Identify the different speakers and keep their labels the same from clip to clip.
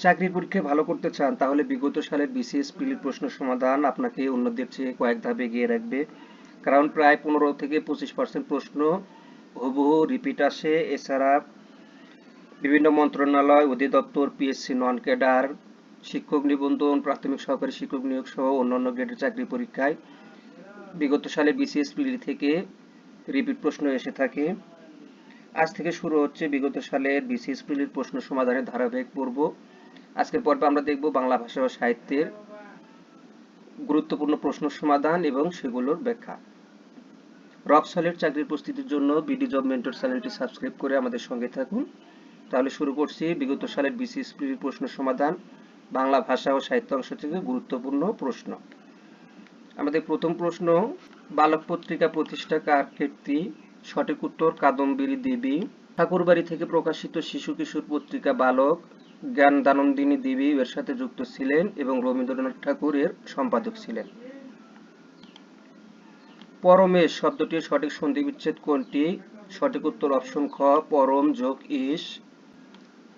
Speaker 1: চাকরির পরীক্ষায় ভালো করতে চান তাহলে বিগত সালের বিসিএস প্রিলির প্রশ্ন সমাধান আপনাকে অন্যদের চেয়ে কয়েক ধাপ এগিয়ে রাখবে। কারণ প্রায় 15 থেকে 25% প্রশ্ন হুবহু রিপিট আসে। এছাড়া বিভিন্ন মন্ত্রণালয়, অধিদপ্তর, পিএসসি নন ক্যাডার, শিক্ষক নিবন্ধন, প্রাথমিক সহকারী শিক্ষক নিয়োগ সহ অন্যান্য গ্রেডের চাকরি পরীক্ষায় বিগত সালে বিসিএস প্রিলি থেকে রিপিট প্রশ্ন এসে থাকে। আজ থেকে শুরু হচ্ছে বিগত সালের বিসিএস প্রিলির প্রশ্ন সমাধানের ধারাবাহিক পর্ব। আজকের পর্বে আমরা দেখব বাংলা ভাষা ও সাহিত্যের গুরুত্বপূর্ণ প্রশ্ন সমাধান এবং সেগুলোর ব্যাখ্যা। রক সলিড চাকরির প্রস্তুতির জন্য বিডি জব মেন্টর চ্যানেলটি সাবস্ক্রাইব করে আমাদের সঙ্গে থাকুন। তাহলে শুরু করছি বিগত সালের বিসিএস প্রিলির প্রশ্ন সমাধান, বাংলা ভাষা ও সাহিত্য অংশ থেকে গুরুত্বপূর্ণ প্রশ্ন। আমাদের প্রথম প্রশ্ন, বালক পত্রিকা প্রতিষ্ঠা কার কীর্তি? সঠিক উত্তর কাদম্বিনী দেবী। ঠাকুরবাড়ি থেকে প্রকাশিত শিশু কিশোর পত্রিকা বালক জ্ঞানদানন্দিনী দেবী এর সাথে যুক্ত ছিলেন এবং রবীন্দ্রনাথ ঠাকুর এর সম্পাদক ছিলেন। পরমেশ শব্দটির সঠিক সন্ধিবিচ্ছেদ কোনটি? সঠিক উত্তর অপশন খ, পরম যোগ ইস।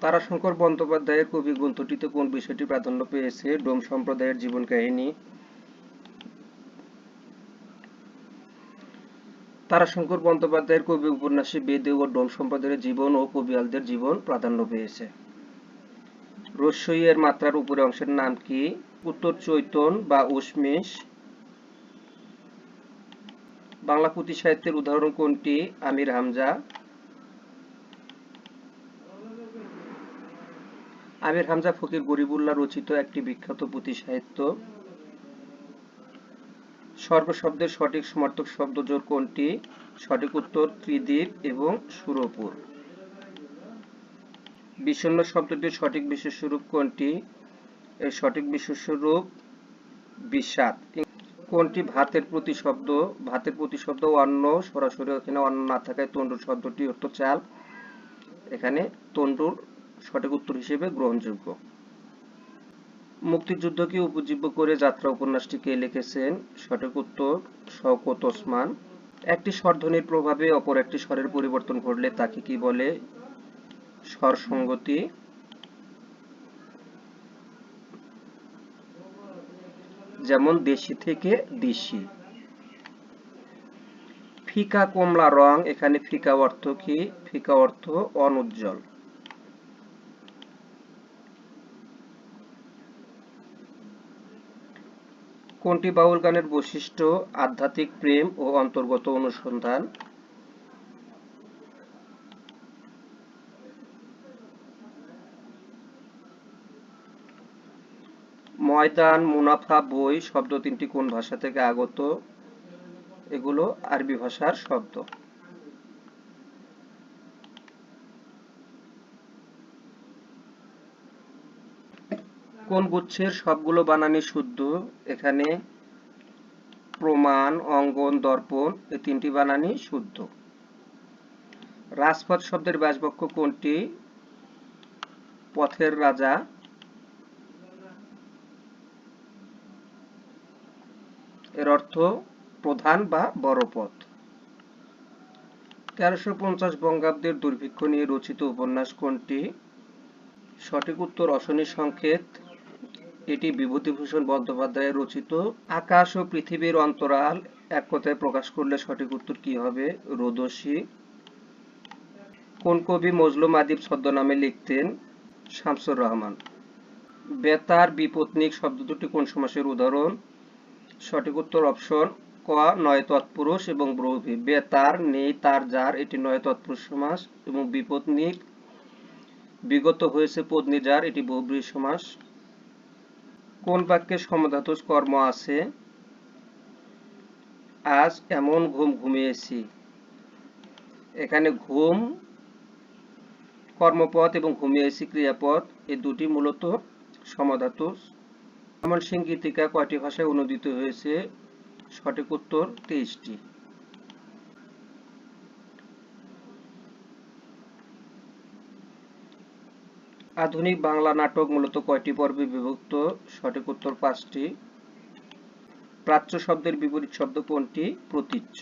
Speaker 1: তারাশঙ্কর বন্দ্যোপাধ্যায়ের কবি গ্রন্থটিতে কোন বিষয়টি প্রাধান্য পেয়েছে? ডোম সম্প্রদায়ের জীবন কাহিনী। তারাশঙ্কর বন্দ্যোপাধ্যায়ের কবি উপন্যাসে বেদে ও ডোম সম্প্রদায়ের জীবন ও কবিয়ালদের জীবন প্রাধান্য পেয়েছে। রস্যই এর মাত্রার উপরে অংশের নাম কি? উত্তর চৈতন বা উষ্মেশ। বাংলা পুঁথি সাহিত্যের উদাহরণ কোনটি? আমির হামজা। আমির হামজা ফকির গরিবুল্লাহ রচিত একটি বিখ্যাত পুঁথি সাহিত্য। সর্বশব্দের সঠিক সমার্থক শব্দজোড় কোনটি? সঠিক উত্তর ত্রিদিব এবং সুরপুর। বিষণ্ণ শব্দটির সঠিক বিশেষ্যরূপ কোনটি? এর সঠিক বিশেষ্যরূপ বিষাদ। কোনটি ভাতের প্রতিশব্দ? ভাতের প্রতিশব্দ অন্ন, সরাসরি এখানে অন্ন না থাকায় তন্ডুর শব্দটি অর্থ চাল, এখানে তন্ডুর সঠিক উত্তর হিসেবে গ্রহণযোগ্য। মুক্তিযুদ্ধকে উপজীব্য করে যাত্রা উপন্যাসটি কে লিখেছেন? সঠিক উত্তর শওকত ওসমান। একটি স্বরধ্বনির প্রভাবে অপর একটি স্বরের পরিবর্তন ঘটলে তাকে কি বলে? স্বর সংগতি। যেমন দেশি থেকে দেশি। ফিকা কমলা রং, এখানে ফিকা অর্থ কি? ফিকা অর্থ অনুজ্জ্বল। কোনটি বাউল গানের বৈশিষ্ট্য? আধ্যাত্মিক প্রেম ও অন্তর্গত অনুসন্ধান। ময়দান, মুনাফা, বই শব্দ তিনটি কোন ভাষা থেকে আগত? এগুলো আরবি ভাষার শব্দ। কোন গুচ্ছের সবগুলো বানানই শুদ্ধ? এখানে প্রমাণ, অঙ্গন, দর্পণ এই তিনটি বানানই শুদ্ধ। রাজপথ শব্দের ব্যাসবাক্য কোনটি? পথের রাজা। এর অর্থ প্রধান বা বড় পথ। 1350 বঙ্গাব্দের দুর্ভিক্ষ নিয়ে রচিত উপন্যাস কোনটি? সঠিক উত্তর অশনি সংকেত। এটি বিভূতিভূষণ বন্দ্যোপাধ্যায়ের রচিত। আকাশ ও পৃথিবীর অন্তরাল এক কথায় প্রকাশ করলে সঠিক উত্তর কি হবে? রোদসী। কোন কবি মজলুম আদিব ছদ্মনামে লিখতেন? শামসুর রহমান। বেতার, বিপত্নিক শব্দ দুটি কোন সমাসের উদাহরণ? সঠিক উত্তর অপশন ক, নয় তৎপুরুষ এবং বহুব্রীহি। বেতার, নেই, তার, যার এটি নয় তৎপুরুষ সমাস এবং বিপত্নিক বিগত হয়েছে পত্নী যার এটি বহুব্রীহি সমাস। কোন বাক্যে সমধাতু কর্ম আছে? আজ এমন ঘুম ঘুমিয়েছি। এখানে ঘুম কর্মপদ এবং ঘুমিয়েছি ক্রিয়াপদ, এই দুটি মূলত সমধাতু। ময়মনসিংহ গীতিকা কয়টি ভাষায় অনূদিত হয়েছে? সঠিক উত্তর 23টি। আধুনিক বাংলা নাটক মূলত কয়টি পর্বে বিভক্ত? সঠিক উত্তর 5টি। প্রাচ্য শব্দের বিপরীত শব্দ কোনটি? প্রতীচ্য।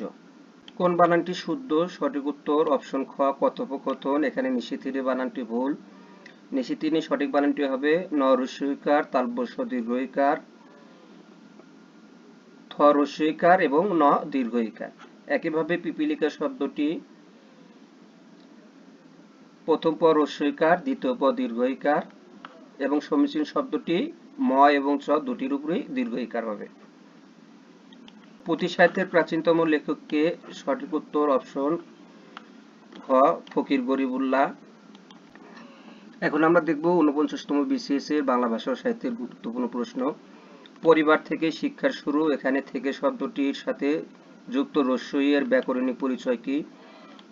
Speaker 1: কোন বানানটি শুদ্ধ? সঠিক উত্তর অপশন খ, কথোপকথন। এখানে নিষেধের বানানটি ভুল। নিশিতিনি সঠিক বানানটি হবে ন রস্যইকার তালব্য দীর্ঘইকার থ রস্যইকার এবং ন দীর্ঘইকার। একইভাবে পিপীলিকা শব্দটি প্রথম প রস্যইকার, দ্বিতীয় প দীর্ঘইকার এবং সমীচীন শব্দটি ম এবং চ দুটির উপরেই দীর্ঘইকার হবে। পুঁথি সাহিত্যের প্রাচীনতম লেখককে? সঠিক উত্তর অপশন ঘ ফকির গরিবুল্লাহ। এখন আমরা দেখব 49তম বিসিএস এর বাংলা ভাষা ও সাহিত্যের গুরুত্বপূর্ণ প্রশ্ন। পরিবার থেকে শিক্ষার শুরু, এখানে থেকে শব্দটির সাথে যুক্ত রস্যই এর ব্যাকরণিক পরিচয় কি?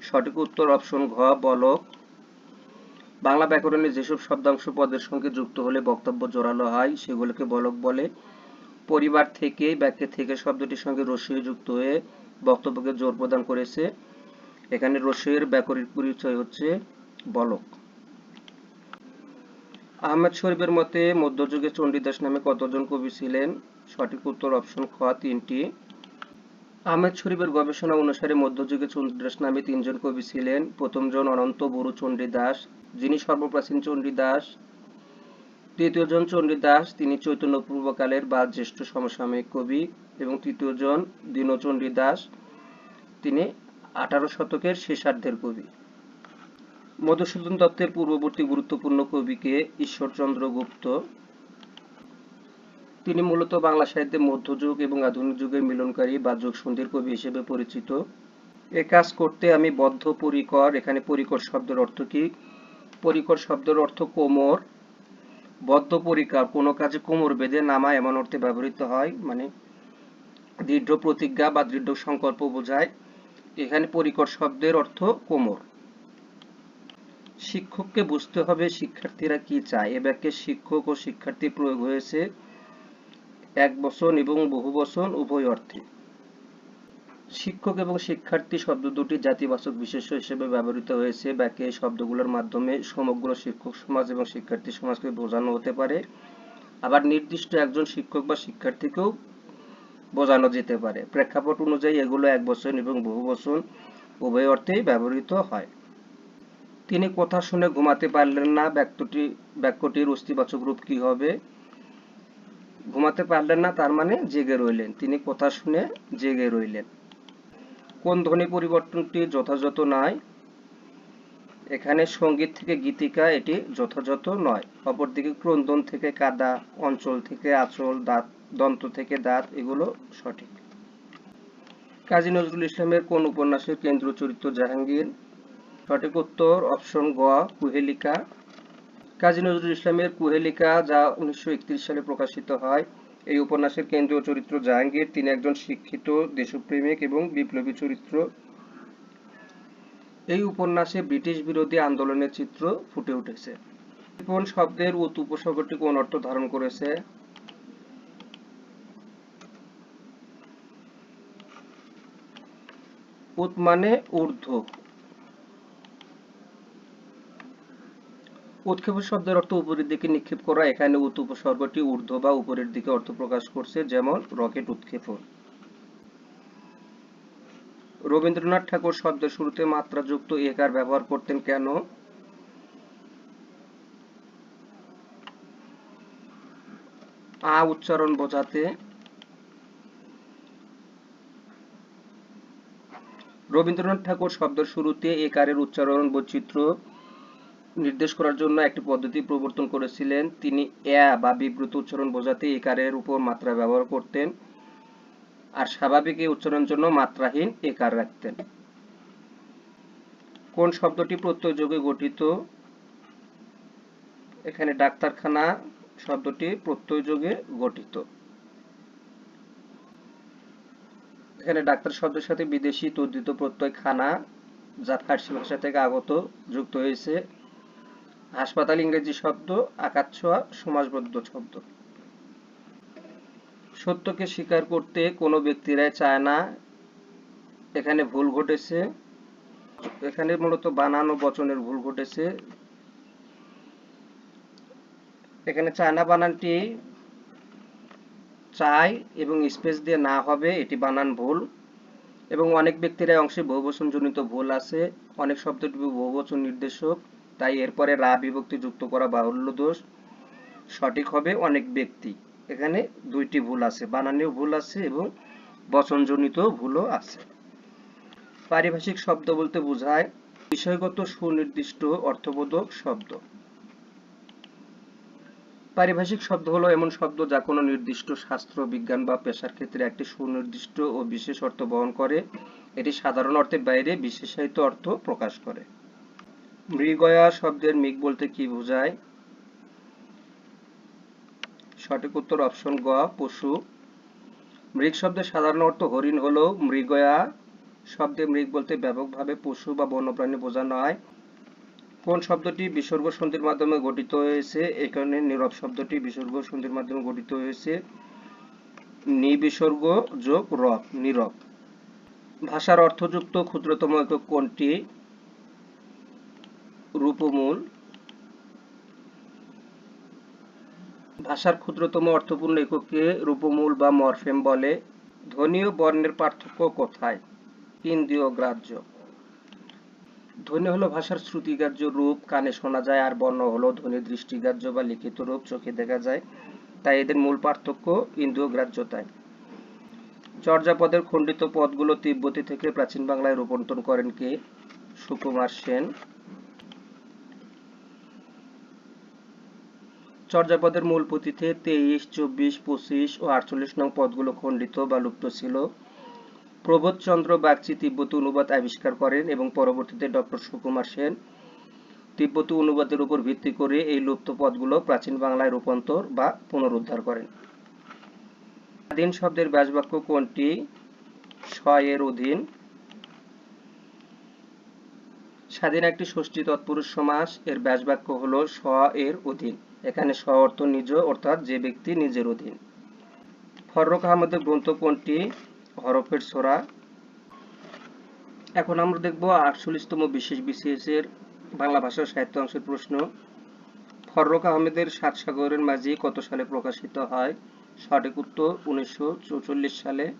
Speaker 1: সঠিক উত্তর অপশন ঘ বলক। বাংলা ব্যাকরণে যেসব শব্দাংশ পদের সঙ্গে যুক্ত হলে বক্তব্য জোরালো হয় সেগুলোকে বলক বলে। পরিবার থেকে, বাক্যে থেকে শব্দটির সঙ্গে রস্যই যুক্ত হয়ে বক্তব্যকে জোর প্রদান করেছে, এখানে রস্যই এর ব্যাকরণিক পরিচয় হচ্ছে বলক। আহমেদ শরীফের মতে মধ্যযুগে চণ্ডীদাস নামে কতজন কবি ছিলেন? সঠিক উত্তর অপশন খ 3টি। আহমেদ শরীফের গবেষণা অনুসারে মধ্যযুগে চণ্ডীদাস নামে 3জন কবি ছিলেন। প্রথমজন অনন্ত বড়ু চণ্ডীদাস, যিনি সর্বপ্রাচীন চণ্ডীদাস। দ্বিতীয়জন চণ্ডীদাস, তিনি চৈতন্য পূর্বকালের বা জ্যেষ্ঠ সমসাময়িক কবি। এবং তৃতীয়জন দীনচণ্ডীদাস, তিনি 18 শতকের শেষার্ধের কবি। মধুসূদন দত্তের পূর্ববর্তী গুরুত্বপূর্ণ কবিকে? ঈশ্বরচন্দ্র গুপ্ত। তিনি মূলত বাংলা সাহিত্যে মধ্যযুগ এবং আধুনিক যুগের মিলনকারী বা যুগসন্ধির কবি হিসেবে পরিচিত। এ কাজ করতে আমি বদ্ধপরিকর, এখানে পরিকর শব্দের অর্থ কি? পরিকর শব্দের অর্থ কোমর। বদ্ধপরিকর কোনো কাজে কোমর বেঁধে নামা এমন অর্থে ব্যবহৃত হয়, মানে দৃঢ় প্রতিজ্ঞা বা দৃঢ় সংকল্প বোঝায়। এখানে পরিকর শব্দের অর্থ কোমর। শিক্ষককে বুঝতে হবে শিক্ষার্থীরা কি চায়। এ বাক্যে শিক্ষক ও শিক্ষার্থী প্রয়োগ হয়েছে এক বচন এবং বহু বচন উভয় অর্থে। শিক্ষক এবং শিক্ষার্থী শব্দ দুটি জাতিবাচক বিশেষ্য হিসেবে ব্যবহৃত হয়েছে। বাক্যে এই শব্দগুলোর মাধ্যমে সমগ্র শিক্ষক সমাজ এবং শিক্ষার্থী সমাজকে বোঝানো হতে পারে, আবার নির্দিষ্ট একজন শিক্ষক বা শিক্ষার্থীকেও বোঝানো যেতে পারে। প্রেক্ষাপট অনুযায়ী এগুলো এক বচন এবং বহু বচন উভয় অর্থেই ব্যবহৃত হয়। তিনি কথা শুনে ঘুমাতে পারলেন না, বাক্যটির অস্তিবাচক রূপ কি হবে? ঘুমাতে পারলেন না তার মানে জেগে রইলেন, তিনি কথা শুনে জেগে রইলেন। কোন ধ্বনি পরিবর্তনটি যথাযথ নয়? এখানে সঙ্গীত থেকে গীতিকা, এটি যথাযথ নয়। অপরদিকে ক্রন্দন থেকে কাদা, অঞ্চল থেকে আঁচল, দন্ত থেকে দাঁত, এগুলো সঠিক। কাজী নজরুল ইসলামের কোন উপন্যাসের কেন্দ্রীয় চরিত্র জাহাঙ্গীর? সঠিক উত্তর অপশন গ কুহেলিকা। কাজী নজরুল ইসলামের কুহেলিকা, যা 1931 সালে প্রকাশিত হয়, এই উপন্যাসের কেন্দ্রীয় চরিত্র জাহাঙ্গীর। তিনি একজন শিক্ষিত দেশপ্রেমিক এবং বিপ্লবী চরিত্র। এই উপন্যাসে ব্রিটিশ বিরোধী আন্দোলনের চিত্র ফুটে উঠেছে। কৃপণ শব্দের উৎ উপসর্গটি কোন অর্থ ধারণ করেছে? উৎ মানে ঊর্ধ্ব। উৎক্ষেপণ শব্দের অর্থ উপরের দিকে নিক্ষেপ করা, এখানে উৎ উপসর্গটি ঊর্ধ্ব বা উপরের দিকে অর্থ প্রকাশ করছে, যেমন রকেট উৎক্ষেপণ। রবীন্দ্রনাথ ঠাকুর শব্দের শুরুতে মাত্রাযুক্ত একার ব্যবহার করতেন কেন? আ উচ্চারণ বোঝাতে। রবীন্দ্রনাথ ঠাকুর শব্দের শুরুতে একারের উচ্চারণ বৈচিত্র্য নির্দেশ করার জন্য একটি পদ্ধতি প্রবর্তন করেছিলেন। তিনি এ বা বিব্রত উচ্চারণ বোঝাতে একারের উপর মাত্রা ব্যবহার করতেন, আর স্বাভাবিক এই উচ্চারণের জন্য মাত্রাহীন একার রাখতেন। কোন শব্দটি প্রত্যয় যোগে গঠিত? এখানে ডাক্তারখানা শব্দটি প্রত্যয় যোগে গঠিত। এখানে ডাক্তার শব্দের সাথে বিদেশি তদ্ধিত প্রত্যয় খানা, যা ফার্সি ভাষা থেকে আগত, যুক্ত হয়েছে। হাসপাতাল ইংরেজি শব্দ, আকারছোঁয়া সমাসবদ্ধ শব্দ। সত্যকে স্বীকার করতে কোনো ব্যক্তিরাই চায় না, এখানে ভুল ঘটেছে। এখানে মূলত বানান ও বচনের ভুল ঘটেছে। এখানে চায় না বানানটি চাই এবং স্পেস দিয়ে না হবে, এটি বানান ভুল। এবং অনেক ব্যক্তিরা অংশে বহুবচন জনিত ভুল আছে। অনেক শব্দটি বহুবচন নির্দেশক, তাই এরপরে রা বিভক্তি যুক্ত করা বাহুল্য দোষ। সঠিক হবে অনেক ব্যক্তি। এখানে দুইটি ভুল আছে, বানানেও ভুল আছে এবং বচনজনিত ভুলও আছে। পারিভাষিক শব্দ বলতে বোঝায় বিষয়গত সুনির্দিষ্ট অর্থবোধক শব্দ। পারিভাষিক শব্দ হলো এমন শব্দ যা কোনো নির্দিষ্ট শাস্ত্র, বিজ্ঞান বা পেশার ক্ষেত্রে একটি সুনির্দিষ্ট ও বিশেষ অর্থ বহন করে। এটি সাধারণ অর্থের বাইরে বিশেষায়িত অর্থ প্রকাশ করে। মৃগয়া শব্দের মৃগ বলতে কি বোঝায়? সঠিক উত্তর অপশন গ, পশু। মৃগ শব্দের সাধারণ অর্থ হরিণ হলেও মৃগয়া শব্দে মৃগ বলতে ব্যাপকভাবে পশু বা বন্যপ্রাণী বোঝানো হয়। কোন শব্দটি বিসর্গ সন্ধির মাধ্যমে গঠিত হয়েছে? এখানে নীরব শব্দটি বিসর্গ সন্ধির মাধ্যমে গঠিত হয়েছে। নিবিসর্গ যোগ রব, নীরব। ভাষার অর্থযুক্ত ক্ষুদ্রতম একক কোনটি? রূপমূল। ভাষার ক্ষুদ্রতম অর্থপূর্ণ এককে রূপমূল বা মরফেম বলে। ধ্বনি ও বর্ণের পার্থক্য কোথায়? ইন্দ্রিয় গ্রাহ্য। ধ্বনি হলো ভাষার শ্রুতিগ্রাহ্য রূপ, কানে শোনা যায়, আর বর্ণ হলো ধ্বনির দৃষ্টিগ্রাহ্য বা লিখিত রূপ, চোখে দেখা যায়। তাই এদের মূল পার্থক্য ইন্দ্রিয় গ্রাহ্যতায়। চর্যাপদের খণ্ডিত পদগুলো তিব্বতী থেকে প্রাচীন বাংলায় রূপান্তর করেন কে? সুকুমার সেন। চর্যাপদের মূল পুঁথিতে 23, 24, 25 ও 48 নং পদগুলো খণ্ডিত বা লুপ্ত ছিল। প্রবোধচন্দ্র বাগচি তিব্বতী অনুবাদ আবিষ্কার করেন এবং পরবর্তীতে ডক্টর সুকুমার সেন তিব্বতী অনুবাদের উপর ভিত্তি করে এই লুপ্ত পদগুলো প্রাচীন বাংলায় রূপান্তর বা পুনরুদ্ধার করেন। স্বাধীন শব্দের ব্যাসবাক্য কোনটি? স এর অধীন। স্বাধীন একটি ষষ্ঠী তৎপুরুষ সমাস, এর ব্যাসবাক্য হলো স এর অধীন। এখানে স অর্থ নিজ, অর্থাৎ যে ব্যক্তি নিজের অধীন। ফররুখ আহমদের গ্রন্থ কোনটি? হরফের ছোরা। এখন আমরা দেখব 48তম বিশেষ BCS এর বাংলা ভাষা সাহিত্য অংশের প্রশ্ন। ফররুখ আহমেদের সাত সাগরের মাঝি কত সালে প্রকাশিত হয়? সঠিক উত্তর 1944 সালে।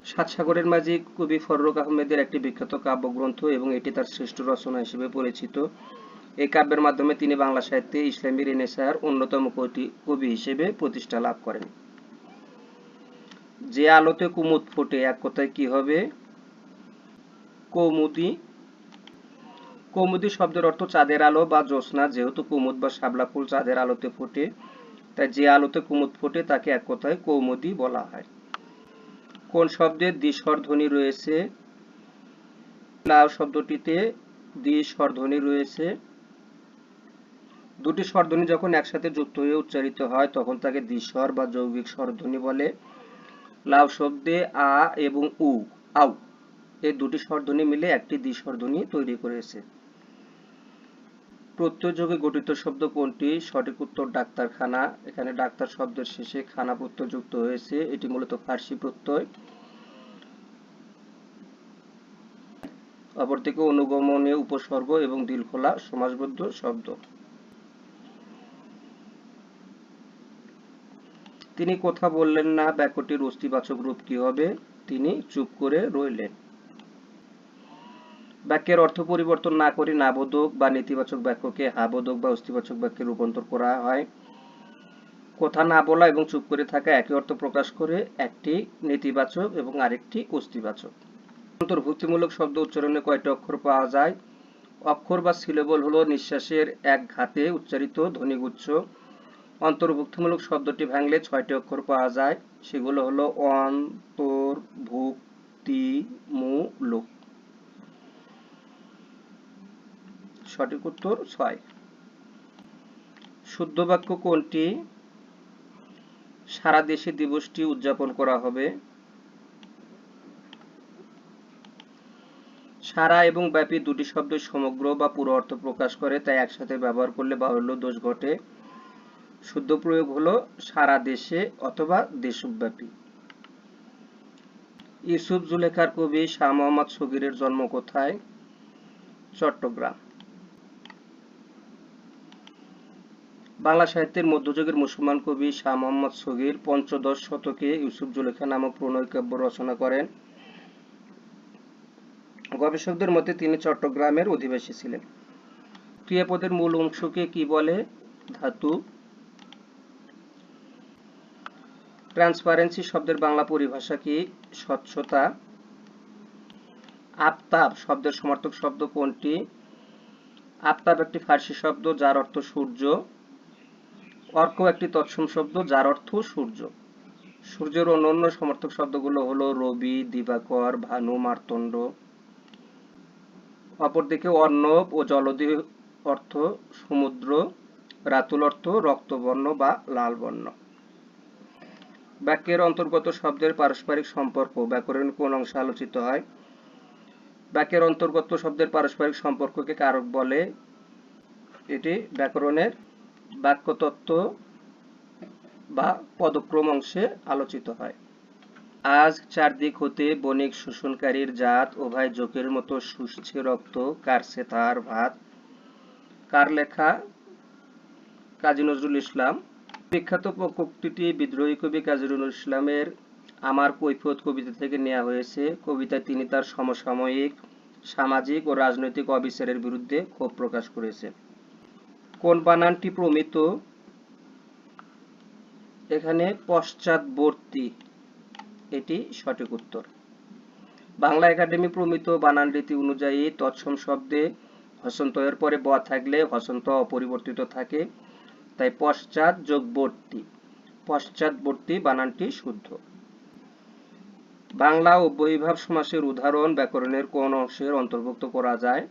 Speaker 1: সাত সাগরের মাঝি কবি ফররুখ আহমেদের একটি বিখ্যাত কাব্যগ্রন্থ এবং এটি তার শ্রেষ্ঠ রচনা হিসেবে পরিচিত। এই কাব্যের মাধ্যমে তিনি বাংলা সাহিত্যে ইসলামী রেনেসাঁর অন্যতম কবি হিসেবে প্রতিষ্ঠা লাভ করেন। যে আলোতে কুমুদ ফোটে এক কথায় কি হবে? কৌমুদী। কৌমুদী শব্দের অর্থ চাঁদের আলো বা জ্যোৎস্না। যেহেতু কুমুদ বা শাপলা ফুল চাঁদের আলোতে ফোটে, তাই যে আলোতে কুমুদ ফোটে তাকে এক কথায় কৌমুদী বলা হয়। কোন শব্দের দ্বি-স্বর ধ্বনি রয়েছে? লাউ শব্দটিতে দ্বি-স্বর ধ্বনি রয়েছে। দুটি স্বরধ্বনি যখন একসাথে যুক্ত হয়ে উচ্চারিত হয় তখন তাকে দ্বি-স্বর বা যৌগিক স্বরধ্বনি বলে। লাউ শব্দে আ এবং উ, আউ, এই দুটি স্বরধ্বনি মিলে একটি দ্বি-স্বর ধ্বনি তৈরি করেছে। প্রত্যয় যোগে গঠিত শব্দ কোনটি? সঠিক উত্তর ডাক্তারখানা। এখানে ডাক্তার শব্দের শেষে খানা প্রত্যয় যুক্ত হয়েছে। এটি মূলত ফার্সি প্রত্যয়। অপরদিকে অনুগমনীয় উপসর্গ এবং দিলখোলা সমাসবদ্ধ শব্দ। তিনি কথা বললেন না বাক্যটির অস্তিবাচক রূপ কি হবে? তিনি চুপ করে রইলেন। বাক্যের অর্থ পরিবর্তন না করে নাবোধক বা নেতিবাচক বাক্যকে হাবোধক বা অস্তিবাচক বাক্যে রূপান্তর করা হয়। কথা না বলা এবং চুপ করে থাকা একই অর্থ প্রকাশ করে, একটি নেতিবাচক এবং আরেকটি অস্তিবাচক। অন্তর্ভুক্তিমূলক শব্দ উচ্চারণে কয়টি অক্ষর পাওয়া যায়? অক্ষর বা সিলেবল হলো নিঃশ্বাসের এক ঘাতে উচ্চারিত ধ্বনিগুচ্ছ। অন্তর্ভুক্তিমূলক শব্দটি ভাঙলে 6টি অক্ষর পাওয়া যায়। সেগুলো হলো অন্তর্ভুক্তিমূলক। সঠিক উত্তর 6। শুদ্ধ বাক্য কোনটি? সারা দেশে দিবসটি উদযাপন করা হবে। সারা এবং ব্যাপী দুটি শব্দ সমগ্র বা পুরো অর্থ প্রকাশ করে, তাই একসাথে ব্যবহার করলে বাহুল্য দোষ ঘটে। শুদ্ধ প্রয়োগ হলো সারা দেশে অথবা দেশব্যাপী। ইউসুফ জুলেখার কবি শাহ মোহাম্মদ সগীরের জন্ম কোথায়? চট্টগ্রাম। বাংলা সাহিত্যের মধ্যযুগের মুসলমান কবি শাহ মোহাম্মদ সগীর পঞ্চদশ শতকে ইউসুফ জুলেখা নামক প্রণয় কাব্য রচনা করেন। গবেষকদের মতে তিনি চট্টগ্রামের অধিবাসী ছিলেন। ক্রিয়াপদের মূল অংশকে কি বলে? ধাতু। ট্রান্সপারেন্সি শব্দের বাংলা পরিভাষা কি? স্বচ্ছতা। আফতাব শব্দের সমার্থক শব্দ কোনটি? আফতাব একটি ফার্সি শব্দ যার অর্থ সূর্য। অর্ক একটি তৎসম শব্দ যার অর্থ সূর্য। সূর্যের অন্যান্য সমার্থক শব্দগুলো হলো রবি, দিবাকর, ভানু, মার্তণ্ড। অপরদিকে অর্ণব ও জলধি অর্থ সমুদ্র, রাতুল অর্থ রক্তবর্ণ বা লাল বর্ণ। বাক্যের অন্তর্গত শব্দের পারস্পরিক সম্পর্ক ব্যাকরণের কোন অংশে আলোচিত হয়? বাক্যের অন্তর্গত শব্দের পারস্পরিক সম্পর্ককে কারক বলে। এটি ব্যাকরণের বাক্যতত্ত্ব বা পদক্রম অংশে আলোচিত হয়। আজ চারদিক হতে বণিক শোষণকারীর জাত উভয় জোকের মতো শুষছে রক্ত, কারছে তার ভাত। কার লেখা? কাজী নজরুল ইসলাম। বিখ্যাত পঙ্ক্তিটি বিদ্রোহী কবি কাজী নজরুল ইসলামের আমার কৈফিয়ত কবিতা থেকে নেওয়া হয়েছে। কবিতায় তিনি তার সমসাময়িক সামাজিক ও রাজনৈতিক অবিচারের বিরুদ্ধে ক্ষোভ প্রকাশ করেছেন। কোন বানানটি প্রমিত? এখানে পশ্চাৎবর্তী, এটি সঠিক উত্তর। বাংলা একাডেমি প্রমিত বানান রীতি অনুযায়ী তৎসম শব্দে হসন্ত-এর পরে ব থাকলে হসন্ত অপরিবর্তিত থাকে, তাই পশ্চাৎ যোগ বর্তী, পশ্চাৎবর্তী বানানটি শুদ্ধ। বাংলা অব্যয়ীভাব সমাসের উদাহরণ ব্যাকরণের কোন অংশের অন্তর্ভুক্ত করা যায়?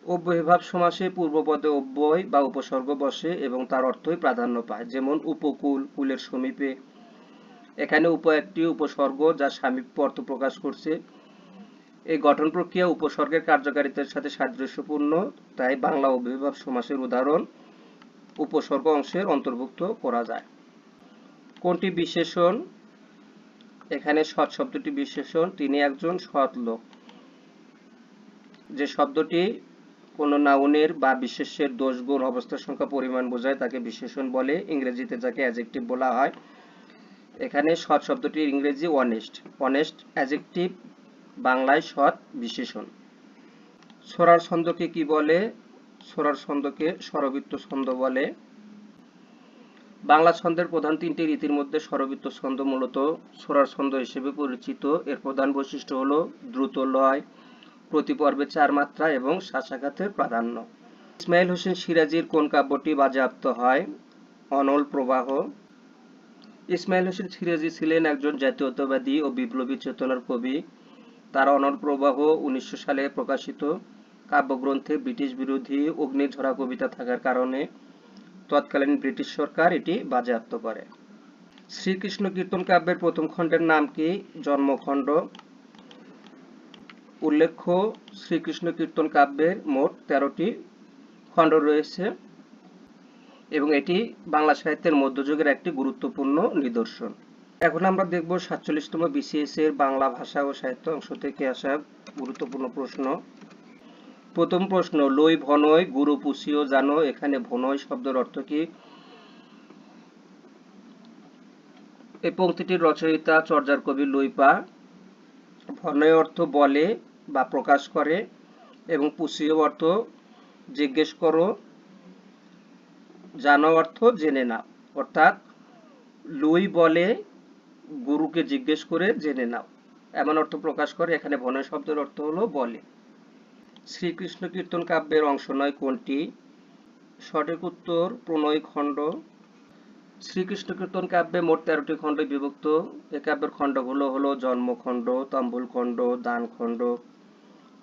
Speaker 1: অব্যয়ীভাব সমাসে পূর্বপদে অব্যয় বা উপসর্গ বসে এবং তার অর্থই প্রাধান্য পায়, যেমন উপকূল, কুলের সমীপে। এখানে উপ একটি উপসর্গ যা সামীপ্য অর্থ প্রকাশ করছে। এই গঠন প্রক্রিয়া উপসর্গের কার্যকারিতার সাথে সাদৃশ্যপূর্ণ, তাই বাংলা অব্যয়ীভাব সমাসের উদাহরণ উপসর্গ অংশের অন্তর্ভুক্ত করা যায়। কোনটি বিশেষণ? এখানে সৎ শব্দটি বিশেষণ। তিনি একজন সৎ লোক। যে শব্দটি কোনো নাউনের বা বিশেষ্যের দোষ, গুণ, অবস্থা, সংখ্যা, পরিমাণ বোঝায় তাকে বিশেষণ বলে। ইংরেজিতে যাকে অ্যাডজেক্টিভ বলা হয়। এখানে সৎ শব্দটির ইংরেজি অনেস্ট। অনেস্ট অ্যাডজেক্টিভ, বাংলায় সৎ বিশেষণ। ছোড়ার ছন্দকে কি বলে? ছোড়ার ছন্দকে স্বরবৃত্ত ছন্দ বলে। বাংলা ছন্দের প্রধান তিনটি রীতির মধ্যে স্বরবৃত্ত ছন্দ মূলত ছোড়ার ছন্দ হিসেবে পরিচিত। এর প্রধান বৈশিষ্ট্য হলো দ্রুত লয়, প্রতি পর্বে 4 মাত্রা এবং শ্বাসাঘাতের প্রাধান্য। ইসমাইল হোসেন সিরাজীর কোন কাব্যটি বাজেয়াপ্ত হয়? অনল প্রবাহ। ইসমাইল হোসেন সিরাজী ছিলেন একজন জাতীয়তাবাদী ও বিপ্লবী চেতনার কবি। তার অনল প্রবাহ 1900 সালে প্রকাশিত কাব্যগ্রন্থে ব্রিটিশ বিরোধী অগ্নিঝরা কবিতা থাকার কারণে তৎকালীন ব্রিটিশ সরকার এটি বাজেয়াপ্ত করে। শ্রীকৃষ্ণ কীর্তন কাব্যের প্রথম খণ্ডের নাম কি? জন্মখণ্ড। উল্লেখ্য, শ্রীকৃষ্ণ কীর্তন কাব্যের মোট 13টি খণ্ড রয়েছে এবং এটি বাংলা সাহিত্যের মধ্যযুগের একটি গুরুত্বপূর্ণ নিদর্শন। এখন আমরা দেখব 47তম বিসিএস এর বাংলা ভাষা ও সাহিত্য অংশ থেকে আসা গুরুত্বপূর্ণ প্রশ্ন। প্রথম প্রশ্ন, লই ভনয় গুরু পুষিও জানো, এখানে ভনয় শব্দের অর্থ কি? এই পংক্তিটির রচয়িতা চর্যার কবি লইপা। ভনয় অর্থ বলে বা প্রকাশ করে এবং পুষিও অর্থ জিজ্ঞেস করো, জানো অর্থ জেনে নাও। অর্থাৎ লই বলে গুরুকে জিজ্ঞেস করে জেনে নাও, এমন অর্থ প্রকাশ করে। এখানে ভনয় শব্দের অর্থ হলো বলে। শ্রীকৃষ্ণ কীর্তন কাব্যের অংশ নয় কোনটি? সঠিক উত্তর প্রণয় খণ্ড। শ্রীকৃষ্ণ কীর্তন কাব্যে মোট 13টি খণ্ডে বিভক্ত। এ কাব্যের খণ্ডগুলো হলো জন্মখণ্ড, তাম্বুলখণ্ড, দানখণ্ড,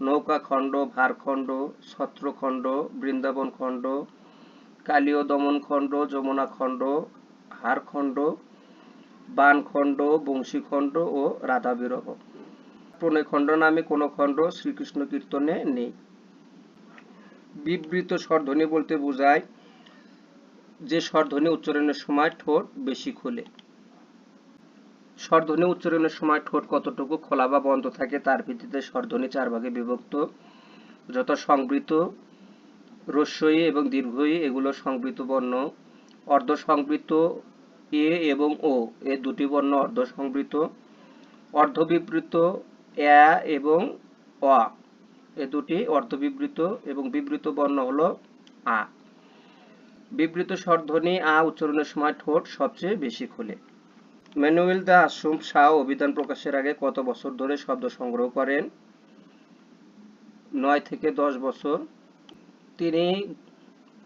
Speaker 1: নৌকাখণ্ড, ভারখণ্ড, ছত্রখণ্ড, বৃন্দাবন খণ্ড, কালীয় দমন খণ্ড, যমুনা খণ্ড, হারখণ্ড, বানখণ্ড, বংশীখণ্ড ও রাধা বিরহ। প্রণয় খণ্ড নামে কোনো খণ্ড শ্রীকৃষ্ণ কীর্তনে নেই। বিবৃত স্বরধ্বনি বলতে বোঝায় যে স্বরধ্বনি উচ্চারণের সময় ঠোঁট বেশি খোলে। স্বরধ্বনি উচ্চারণের সময় ঠোঁট কতটুকু খোলা বা বন্ধ থাকে তার ভিত্তিতে স্বরধ্বনি 4 ভাগে বিভক্ত, যথা সংবৃত, হ্রস্বই এবং দীর্ঘই, এগুলো সংবৃত বর্ণ। অর্ধ সংবৃত এ এবং ও, এ দুটি বর্ণ অর্ধ সংবৃত। অর্ধবিবৃত এ এবং অ, এ দুটি অর্ধবিবৃত এবং বিবৃত বর্ণ হলো আ। বিবৃত স্বরধ্বনি আ উচ্চারণের সময় ঠোঁট সবচেয়ে বেশি খোলে। ম্যানুয়েল দা আশুম শাহ অভিধান প্রকাশের আগে কত বছর ধরে শব্দ সংগ্রহ করেন? 9 থেকে 10 বছর। তিনি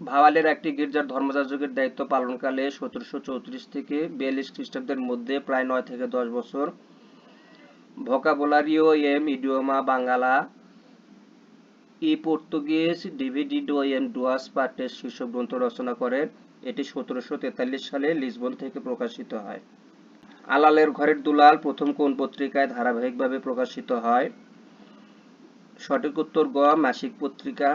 Speaker 1: ভাওয়ালের একটি গির্জার ধর্মযাজকের দায়িত্ব পালনকালে 1734 থেকে 42 খ্রিস্টাব্দের মধ্যে প্রায় 9 থেকে 10 বছর ভোকাবুলারিও এম ইডিওমা বাঙ্গালা ই পর্তুগিজ ডিভিডিডো এম ডুয়াস পার্টের শীর্ষক গ্রন্থ রচনা করেন। এটি 1743 সালে লিসবন থেকে প্রকাশিত হয়। আলালের ঘরের দুলাল প্রথম কোন পত্রিকায় ধারাবাহিকভাবে প্রকাশিত হয়? সঠিক উত্তর গ, মাসিক পত্রিকা।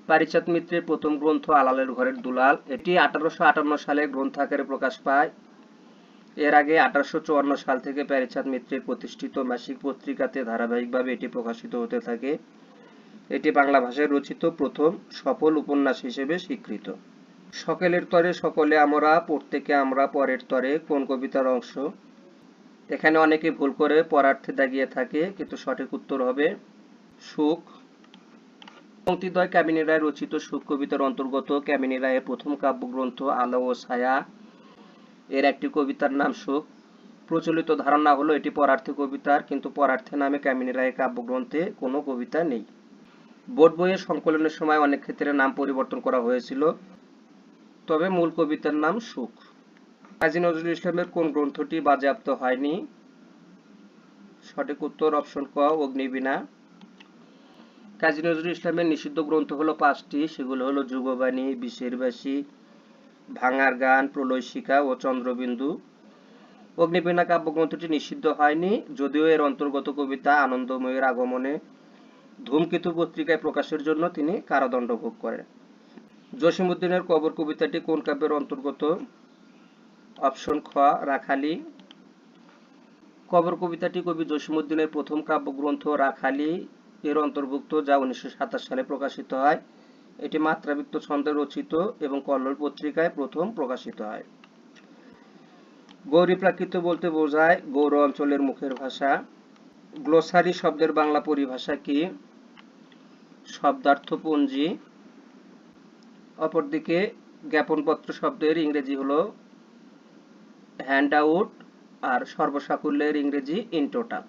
Speaker 1: পারিজাত মিত্রের প্রথম গ্রন্থ আলালের ঘরের দুলাল, এটি 1858 সালে গ্রন্থাকারে প্রকাশ পায়। এর আগে 1854 সাল থেকে পারিজাত মিত্রের প্রতিষ্ঠিত মাসিক পত্রিকাতে ধারাবাহিকভাবে এটি প্রকাশিত হতে থাকে। এটি বাংলা ভাষায় রচিত প্রথম সফল উপন্যাস হিসেবে স্বীকৃত। সকলের তরে সকলে আমরা, প্রত্যেকে আমরা, পরের তরে কোন কবিতার অংশ? এখানে অনেকে ভুল করে পরার্থে দাগিয়ে থাকে, কিন্তু সঠিক উত্তর হবে সুখ। পঙ্ক্তিদ্বয় কামিনী রায় রচিত সুখ কবিতার অন্তর্গত। কামিনী রায়ের প্রথম কাব্যগ্রন্থ আলো ও ছায়া, এর একটি কবিতার নাম সুখ। প্রচলিত ধারণা হলো এটি পরার্থে কবিতার, কিন্তু পরার্থে নামে কামিনী রায়ের কাব্যগ্রন্থে কোনো কবিতা নেই। বোর্ড বইয়ের সংকলনের সময় অনেক ক্ষেত্রে নাম পরিবর্তন করা হয়েছিল, তবে মূল কবিতার নাম সুখ। কাজী নজরুল ইসলামের কোন গ্রন্থটি বাজেয়াপ্ত হয়নি? সঠিক উত্তর অপশন ক, অগ্নিবীণা। কাজী নজরুল ইসলামের নিষিদ্ধ গ্রন্থ হলো 5টি, সেগুলো হলো যুগবাণী, বিষের বাসী, ভাঙার গান, প্রলয়শিখা ও চন্দ্রবিন্দু। অগ্নিবীণা কাব্যগ্রন্থটি নিষিদ্ধ হয়নি, যদিও এর অন্তর্গত কবিতা আনন্দময়ীর আগমনে ধূমকেতু পত্রিকায় প্রকাশের জন্য তিনি কারাদণ্ড ভোগ করেন। জসীমউদ্দীনের কবর কবিতাটি কোন কাব্যের অন্তর্গত? অপশন খ, রাখালি। কবর কবিতাটি কবি জসীমউদ্দীনের প্রথম কাব্যগ্রন্থ রাখালি এর অন্তর্ভুক্ত, যা 1927 সালে প্রকাশিত হয়। এটি মাত্রাবৃত্ত ছন্দে রচিত এবং কল্লোল পত্রিকায় প্রথম প্রকাশিত হয়। গৌরী প্রাকৃত বলতে বোঝায় গৌর অঞ্চলের মুখের ভাষা। গ্লোসারি শব্দের বাংলা পরিভাষা কি? শব্দার্থপঞ্জি। অপরদিকে জ্ঞাপনপত্র শব্দের ইংরেজি হলো হ্যান্ড আউট, আর সর্বসাকুল্যের ইংরেজি ইন টোটাল।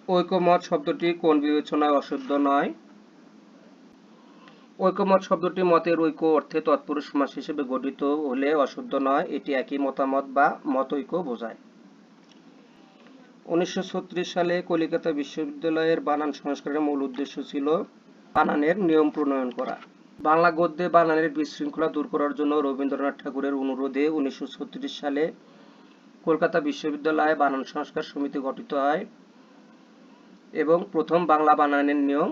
Speaker 1: ঐকমত্য শব্দটি কোন বিবেচনায় অশুদ্ধ নয়? ঐকমত্য শব্দটি মতের ঐক্য অর্থে তৎপুরুষ সমাস হিসেবে গঠিত হলে অশুদ্ধ নয়, এটি একই মতামত বা মতৈক্য বোঝায়। 1936 সালে কলিকাতা বিশ্ববিদ্যালয়ের বানান সংস্কারের মূল উদ্দেশ্য ছিল বানানের নিয়ম প্রণয়ন করা। বাংলা গদ্যে বানানের বিশৃঙ্খলা দূর করার জন্য রবীন্দ্রনাথ ঠাকুরের অনুরোধে 1936 সালে কলকাতা বিশ্ববিদ্যালয়ে বানান সংস্কার সমিতি গঠিত হয় এবং প্রথম বাংলা বানানের নিয়ম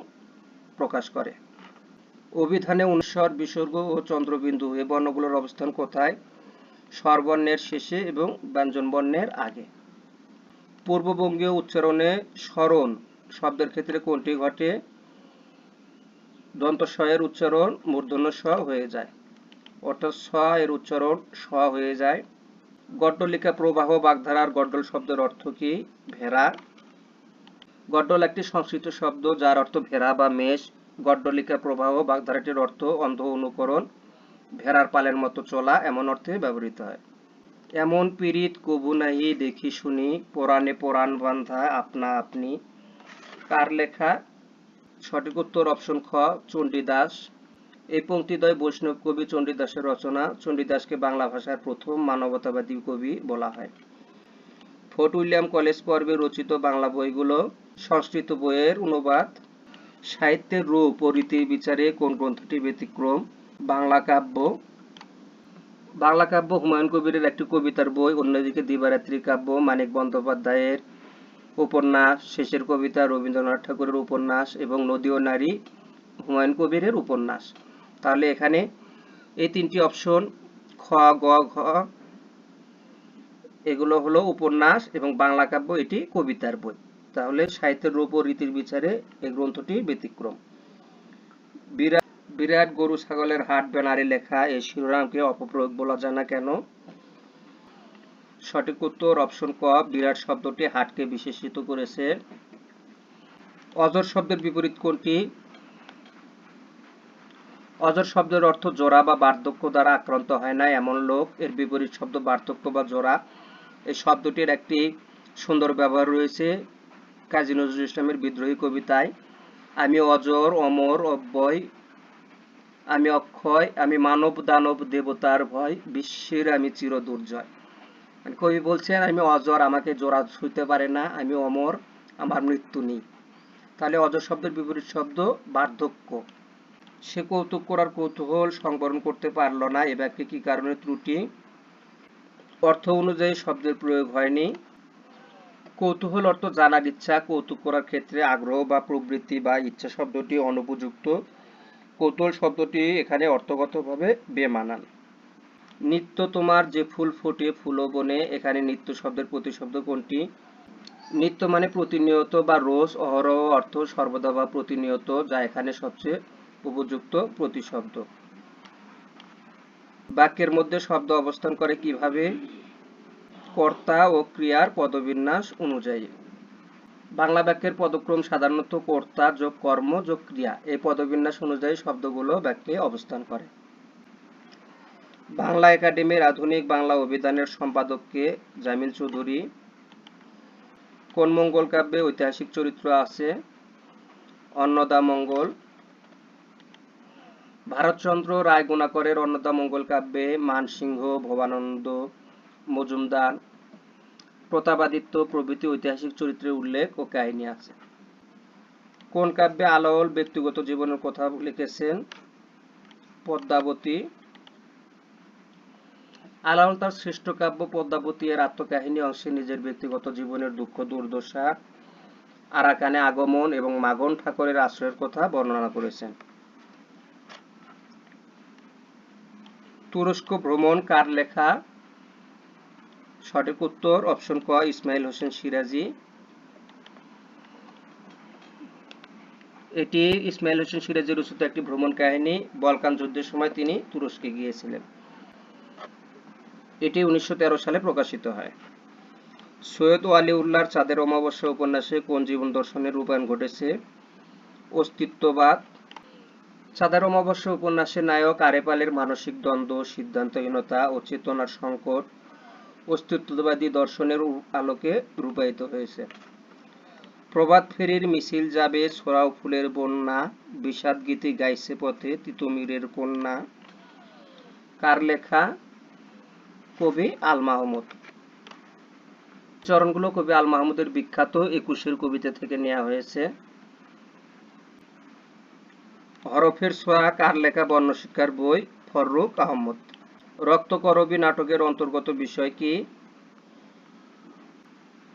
Speaker 1: প্রকাশ করে। অভিধানে অনুস্বর, বিসর্গ ও চন্দ্রবিন্দু এ বর্ণগুলোর অবস্থান কোথায়? স্বরবর্ণের শেষে এবং ব্যঞ্জনবর্ণের আগে। পূর্ববঙ্গীয় উচ্চারণে স্মরণ শব্দের ক্ষেত্রে কোনটি ঘটে? দন্ত স এর উচ্চারণ মূর্ধন্য স হয়ে যায়, অর্থাৎ স এর উচ্চারণ স হয়ে যায়। গড্ডলিকা প্রবাহ বাগধারার গড্ডল শব্দের অর্থ কি? ভেড়া। গড্ডল একটি সংস্কৃত শব্দ যার অর্থ ভেড়া বা মেষ। গড্ডলিকা প্রবাহ বাগধারাটির অর্থ অন্ধ অনুকরণ, ভেড়ার পালের মতো চলা এমন অর্থে ব্যবহৃত হয়। এমন পীড়িত কবু নাহি দেখি শুনি, পরাণে পরাণ বান্ধা আপনা আপনি, কার লেখা? সঠিক উত্তর অপশন খ, চণ্ডীদাস। এই পঙ্ক্তিদ্বয় বৈষ্ণব কবি চণ্ডীদাসের রচনা। চণ্ডীদাসকে বাংলা ভাষার প্রথম মানবতাবাদী কবি বলা হয়। ফোর্ট উইলিয়াম কলেজ পর্বে রচিত বাংলা বইগুলো। সংস্কৃত বইয়ের অনুবাদ। সাহিত্যের রূপ ও রীতির বিচারে কোন গ্রন্থটি ব্যতিক্রম? বাংলা কাব্য। বাংলা কাব্য হুমায়ুন কবিরের একটি কবিতার বই, অন্যদিকে দিবারাত্রি কাব্য মানিক বন্দ্যোপাধ্যায়ের উপন্যাস, শেষের কবিতা রবীন্দ্রনাথ ঠাকুরের উপন্যাস এবং নদী ও নারী হুমায়ুন কবিরের উপন্যাস। তাহলে এখানে এই তিনটি অপশন খ, গ, ঘ এগুলো হলো উপন্যাস এবং বাংলা কাব্য এটি কবিতার বই। তাহলে সাহিত্যের রূপ ও রীতির বিচারে এই গ্রন্থটি ব্যতিক্রম। বিরাট গরু ছাগলের হাট ব্যানারে লেখা এই শিরোনামকে অপপ্রয়োগ বলা যায় না কেন? সঠিক উত্তর অপশন ক, বিরাট শব্দটি হাটকে বিশেষিত করেছে। অজর শব্দের বিপরীত কোনটি? অজর শব্দের অর্থ জোড়া বা বার্ধক্য দ্বারা আক্রান্ত হয় না এমন লোক। এর বিপরীত শব্দ বার্ধক্য বা জোড়া। এই শব্দটির একটি সুন্দর ব্যবহার রয়েছে কাজী নজরুল ইসলামের বিদ্রোহী কবিতায়। আমি অজর, অমর, অব্যয়, আমি অক্ষয়, আমি মানব দানব দেবতার ভয়, বিশ্বের আমি চির দুর্জয়। কবি বলছেন আমি অজর, আমাকে জোড়া ছুঁতে পারে না, আমি অমর, আমার মৃত্যু নেই। তাহলে অজর শব্দের বিপরীত শব্দ বার্ধক্য। সে কৌতুক করার কৌতূহল সংবরণ করতে পারল না। এ বাক্যে কি কারণে ত্রুটি? অর্থ অনুযায়ী শব্দের প্রয়োগ হয়নি। কৌতূহল অর্থ জানার ইচ্ছা, কৌতুক করার ক্ষেত্রে আগ্রহ বা প্রবৃত্তি বা ইচ্ছা শব্দটি অনুপযুক্ত। কৌতূহল শব্দটি এখানে অর্থগতভাবে বেমানান। নিত্য তোমার যে ফুল ফোটে ফুল বনে, এখানে নিত্য শব্দের প্রতিশব্দ কোনটি? নিত্য মানে প্রতিনিয়ত বা রোজ, অহরহ অর্থ সর্বদা বা প্রতিনিয়ত, যা এখানে সবচেয়ে উপযুক্ত প্রতিশব্দ। বাক্যের মধ্যে শব্দ অবস্থান করে কিভাবে? কর্তা ও ক্রিয়ার পদবিন্যাস অনুযায়ী। বাংলা বাক্যের পদক্রম সাধারণত কর্তা যোগ কর্ম যোগ ক্রিয়া। এই পদবিন্যাস অনুযায়ী শব্দগুলো বাক্যে অবস্থান করে। বাংলা একাডেমির আধুনিক বাংলা অভিধানের সম্পাদক কে? জামিল চৌধুরী। কোন মঙ্গল কাব্যে ঐতিহাসিক চরিত্র আছে? অন্নদামঙ্গল। ভারতচন্দ্র রায়গুণাকরের অন্নদামঙ্গল কাব্যে মানসিংহ, ভবানন্দ মজুমদার, প্রতাপাদিত্য প্রভৃতি ঐতিহাসিক চরিত্রের উল্লেখ ও কাহিনী আছে। কোন কাব্যে আলাওল ব্যক্তিগত জীবনের কথা লিখেছেন? পদ্মাবতী। আলাওল তার শ্রেষ্ঠ কাব্য পদ্মাবতী এর আত্মকাহিনী অংশে নিজের ব্যক্তিগত জীবনের দুঃখ দুর্দশা, আরাকানে আগমন এবং মাগন ঠাকুরের আশ্রয়ের কথা বর্ণনা করেছেন। তুরস্ক ভ্রমণ কার লেখা? সঠিক উত্তর অপশন ক, ইসমাইল হোসেন সিরাজি। এটি ইসমাইল হোসেন সিরাজি রচিত একটি ভ্রমণ কাহিনী। বলকান যুদ্ধের সময় তিনি তুরস্কে গিয়েছিলেন। এটি 1913 সালে প্রকাশিত হয়। সৈয়দ ওয়ালিউল্লাহর চাঁদের অমাবস্যা উপন্যাসে কোন জীবন দর্শনের রূপায়ণ ঘটেছে? অস্তিত্ববাদ। চাঁদের অমাবস্যা উপন্যাসের নায়ক আরেপালের মানসিক দ্বন্দ্ব, সিদ্ধান্তহীনতা ও চেতনার সংকট অস্তিত্ববাদী দর্শনের আলোকে রূপায়িত হয়েছে। প্রভাত ফেরির মিছিল যাবে, ছড়াও ফুলের বন্যা, বিষাদ গীতি গাইছে পথে তিতুমিরের কন্যা। কার লেখা? কবি আল মাহমুদ। চরণগুলো কবি আল মাহমুদের বিখ্যাত 21-এর কবিতা থেকে নেওয়া হয়েছে। হরফের ছোঁয়া কার লেখা বর্ণশিক্ষার বই? ফররুখ আহমদ। রক্তকরবী নাটকের অন্তর্গত বিষয় কি?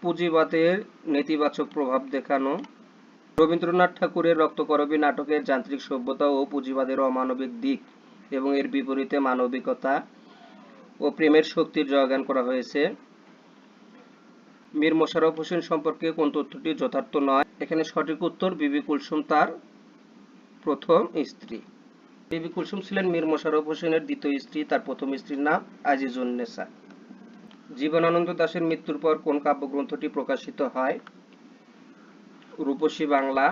Speaker 1: পুঁজিবাদের নেতিবাচক প্রভাব দেখানো। রবীন্দ্রনাথ ঠাকুরের রক্তকরবী নাটকের যান্ত্রিক সভ্যতা ও পুঁজিবাদের অমানবিক দিক এবং এর বিপরীতে মানবিকতা ও প্রেমের শক্তির জয়গান করা হয়েছে। মীর মোশাররফ হোসেন সম্পর্কে কোন তথ্যটি যথার্থ নয়? এখানে সঠিক উত্তর বিবি কুলসুম তার প্রথম স্ত্রী। বিবি কুলসুম ছিলেন মীর মোশাররফ হোসেনের দ্বিতীয় স্ত্রী। তার প্রথম স্ত্রীর নাম আজিজুন্নেসা। জীবনানন্দ দাশের মৃত্যুর পর কোন কাব্যগ্রন্থটি প্রকাশিত হয়? রূপসী বাংলা।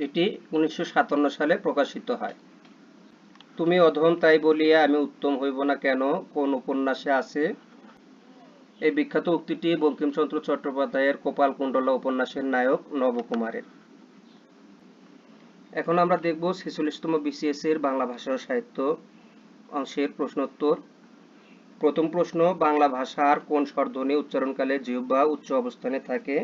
Speaker 1: এটি 1957 সালে প্রকাশিত হয়। তুমি অধম তাই বলিয়া আমি উত্তম হইব না কেন কোন উপন্যাসে আছে? এই বিখ্যাত উক্তিটি বঙ্কিমচন্দ্র চট্টোপাধ্যায়ের কপালকুণ্ডলা উপন্যাসের নায়ক নবকুমারের। এখন আমরা দেখব 46তম BCS এর বাংলা ভাষা ও সাহিত্য অংশের প্রশ্নোত্তর। প্রথম প্রশ্ন, বাংলা ভাষার কোন স্বরধ্বনি উচ্চারণকালে জিহ্বা উচ্চ অবস্থানে থাকে?